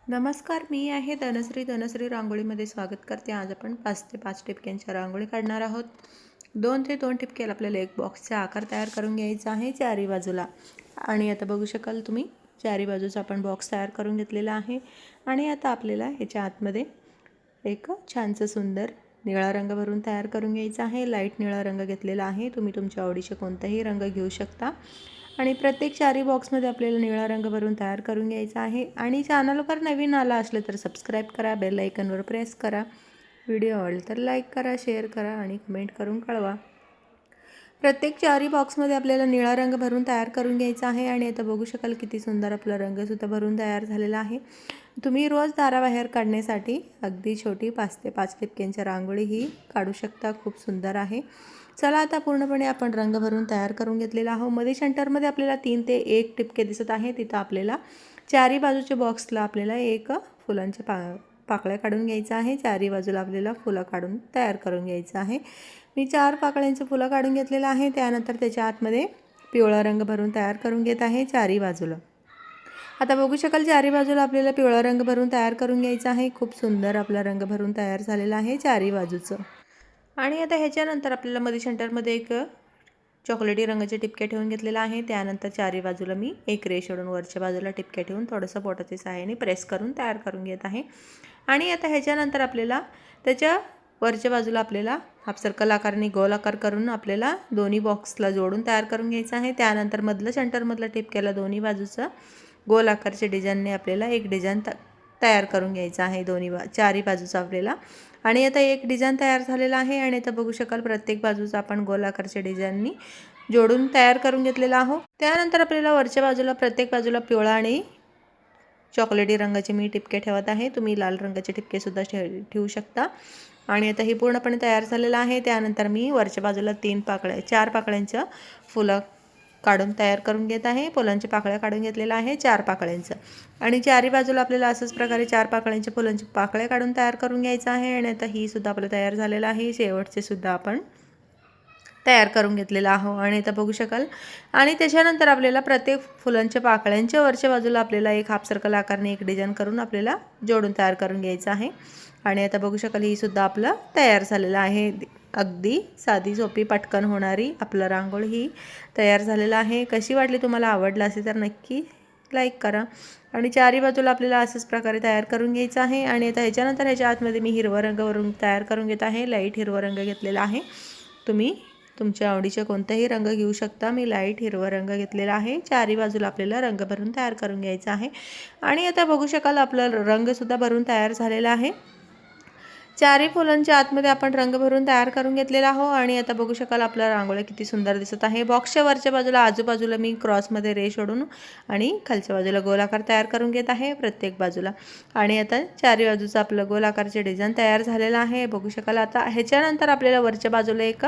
नमस्कार, मी आहे धनश्री रांगोळीमध्ये स्वागत करते. आज आपण 5 ते 5 ठिपक्यांच्या रांगोळी काढणार आहोत. 2 ते 2 ठिपक्याला आपल्याला एक बॉक्सचा आकार तयार करून घ्यायचा आहे चारी बाजूला. आणि आता बघू शकाल तुम्ही चारी बाजूचा आपण बॉक्स तयार करून घेतलेला आहे. आणि आता आपल्याला ह्याच्या आतमध्ये एक छानसं सुंदर निळा रंग भरून तयार करून घ्यायचा आहे. लाईट निळा रंग घेतलेला आहे. तुम्ही तुमच्या आवडीचे कोणताही रंग घेऊ शकता. आणि प्रत्येक चारी बॉक्समध्ये आपल्याला निळा रंग भरून तयार करून घ्यायचा आहे. आणि चॅनलवर नवीन आला असले तर सबस्क्राईब करा, बेल आयकॉनवर प्रेस करा. व्हिडिओ आवडला तर लाईक करा, शेअर करा आणि कमेंट करून कळवा. प्रत्येक चारी बॉक्समध्ये आपल्याला निळा रंग भरून तयार करून घ्यायचा आहे. आणि आता बघू शकाल किती सुंदर आपला रंगसुद्धा भरून तयार झालेला आहे. तुम्ही रोज दाराबाहेर काढण्यासाठी अगदी छोटी 5 ते 5 ठिपक्यांची रांगोळी ही काढू शकता. खूप सुंदर आहे. चला आता पूर्णपणे आपण रंग भरून तयार करून घेतलेला आहोत. मध्ये सेंटरमध्ये आपल्याला 3 ते 1 ठिपके दिसत आहे. तिथं आपल्याला चारी बाजूच्या बॉक्सला आपल्याला एक फुलांचे पाकळ्या काढून घ्यायचं आहे. चारी बाजूला आपल्याला फुलं काढून तयार करून घ्यायचं आहे. मी 4 पाकळ्यांचं फुलं काढून घेतलेलं आहे. त्यानंतर त्याच्या आतमध्ये पिवळा रंग भरून तयार करून घेत आहे चारी बाजूला. आता बघू शकाल चारी बाजूला आपल्याला पिवळा रंग भरून तयार करून घ्यायचा आहे. खूप सुंदर आपला रंग भरून तयार झालेला आहे चारी बाजूचं. आणि आता ह्याच्यानंतर आपल्याला मध्ये सेंटरमध्ये एक चॉकलेटी रंगाचे टिपके ठेवून घेतलेला आहे. त्यानंतर चारी बाजूला मी एक रेष ओढून वरच्या बाजूला टिपके ठेवून थोडंसं बोटाच्या सहाय्याने प्रेस करून तयार करून घेत आहे. आणि आता ह्याच्यानंतर आपल्याला त्याच्या वरच्या बाजूला आपल्याला हाफ सर्कल आकाराने गोल आकार करून आपल्याला दोन्ही बॉक्सला जोडून तयार करून घ्यायचं आहे. त्यानंतर मधलं सेंटरमधलं टिपक्याला दोन्ही बाजूचं गोल आकारच्या डिझाईनने आपल्याला एक डिझाईन तयार करून घ्यायचं आहे चारी बाजूचं आपल्याला. आणि आता एक डिझाईन तयार झालेला आहे. आणि आता बघू शकाल प्रत्येक बाजूचा आपण गोल आकारच्या डिझाईननी जोडून तयार करून घेतलेला आहोत. त्यानंतर आपल्याला वरच्या बाजूला प्रत्येक बाजूला पिवळा आणि चॉकलेटी रंगाचे मी टिपके ठेवत आहे. तुम्ही लाल रंगाचे टिपकेसुद्धा ठेवू शकता. आणि आता ही पूर्णपणे तयार झालेलं आहे. त्यानंतर मी वरच्या बाजूला 4 पाकळ्यांचं फुलं काढून तयार करून घेत आहे. फुलांच्या पाकळ्या काढून घेतलेल्या आहे 4 पाकळ्यांचं. आणि चारी बाजूला आपल्याला असंच प्रकारे 4 पाकळ्यांच्या फुलांची पाकळ्या काढून तयार करून घ्यायचं आहे. आणि आता ही सुद्धा आपलं तयार झालेलं आहे. शेवटचे सुद्धा आपण तयार करून घेतलेलं आहोत. आणि आता बघू शकाल. आणि त्याच्यानंतर आपल्याला प्रत्येक फुलांच्या पाकळ्यांच्या वरच्या बाजूला आपल्याला एक हाफ सर्कल आकारने एक डिझाईन करून आपल्याला जोडून तयार करून घ्यायचं आहे. आणि आता बघू शकाल ही सुद्धा आपलं तयार झालेलं आहे. अगदी साधी सोपी पटकन होणारी आपलं रांगोळी ही तयार झालेलं आहे. कशी वाटली तुम्हाला, आवडलं असेल तर नक्की लाईक करा. आणि चारी बाजूला आपल्याला अशाच प्रकारे तयार करून घ्यायचं आहे. आणि आता ह्याच्यानंतर ह्याच्या आतमध्ये मी हिरवा रंग वरून तयार करून घेत आहे. लाईट हिरवा रंग घेतलेला आहे. तुम्ही तुमच्या आवडीचे कोणताही रंग घेऊ शकता. मी लाईट हिरवा रंग घेतलेला आहे. चारी बाजूला आपल्याला रंग भरून तयार करून घ्यायचा आहे. आणि आता बघू शकाल आपला रंगसुद्धा भरून तयार झालेला आहे. चारी फुलांच्या आतमध्ये आपण रंग भरून तयार करून घेतलेला आहोत. आणि आता बघू शकाल आपला रांगोळी किती सुंदर दिसत आहे. बॉक्सच्या वरच्या बाजूला आजूबाजूला मी क्रॉसमध्ये रेष ओढून आणि खालच्या बाजूला गोलाकार तयार करून घेत आहे प्रत्येक बाजूला. आणि आता चारी बाजूचं आपलं गोलाकारचे डिझाईन तयार झालेलं आहे. बघू शकाल. आता ह्याच्यानंतर आपल्याला वरच्या बाजूला एक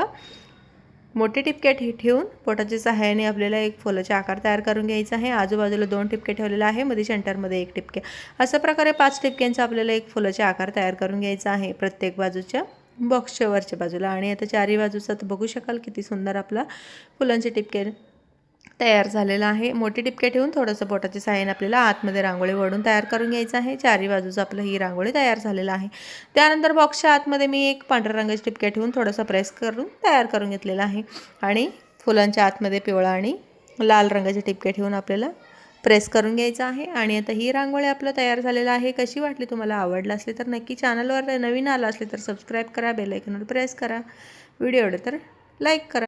मोठे टिपके ठेवून बोटाच्या सहाय्याने आपल्याला एक फुलाचा आकार तयार करून घ्यायचा आहे. आजूबाजूला 2 टिपके ठेवलेला आहे. मध्ये सेंटरमध्ये 1 टिपके. अशा प्रकारे 5 टिपक्यांचा आपल्याला एक फुलाचा आकार तयार करून घ्यायचा आहे प्रत्येक बाजूच्या बॉक्सच्या वरच्या बाजूला. आणि आता चारी बाजूचा तर बघू शकाल किती सुंदर आपला फुलांचे टिपके तयार झालेला आहे. मोठे टिपके ठेवून थोडंसं बोटाच्या सहाय्याने आपल्याला आतमध्ये रांगोळी वळून तयार करून घ्यायचं आहे. चारी बाजूचं आपलं ही रांगोळी तयार झालेलं आहे. त्यानंतर बॉक्सच्या आतमध्ये मी एक पांढऱ्या रंगाचे टिपके ठेवून थोडंसं प्रेस करून तयार करून घेतलेलं आहे. आणि फुलांच्या आतमध्ये पिवळा आणि लाल रंगाचे टिपके ठेवून आपल्याला प्रेस करून घ्यायचं आहे. आणि आता ही रांगोळी आपलं तयार झालेलं आहे. कशी वाटली तुम्हाला, आवडलं असले तर नक्की चॅनलवर नवीन आला असले तर सबस्क्राईब करा, बेल आयकॉनवर प्रेस करा. व्हिडिओ आवडला तर लाईक करा.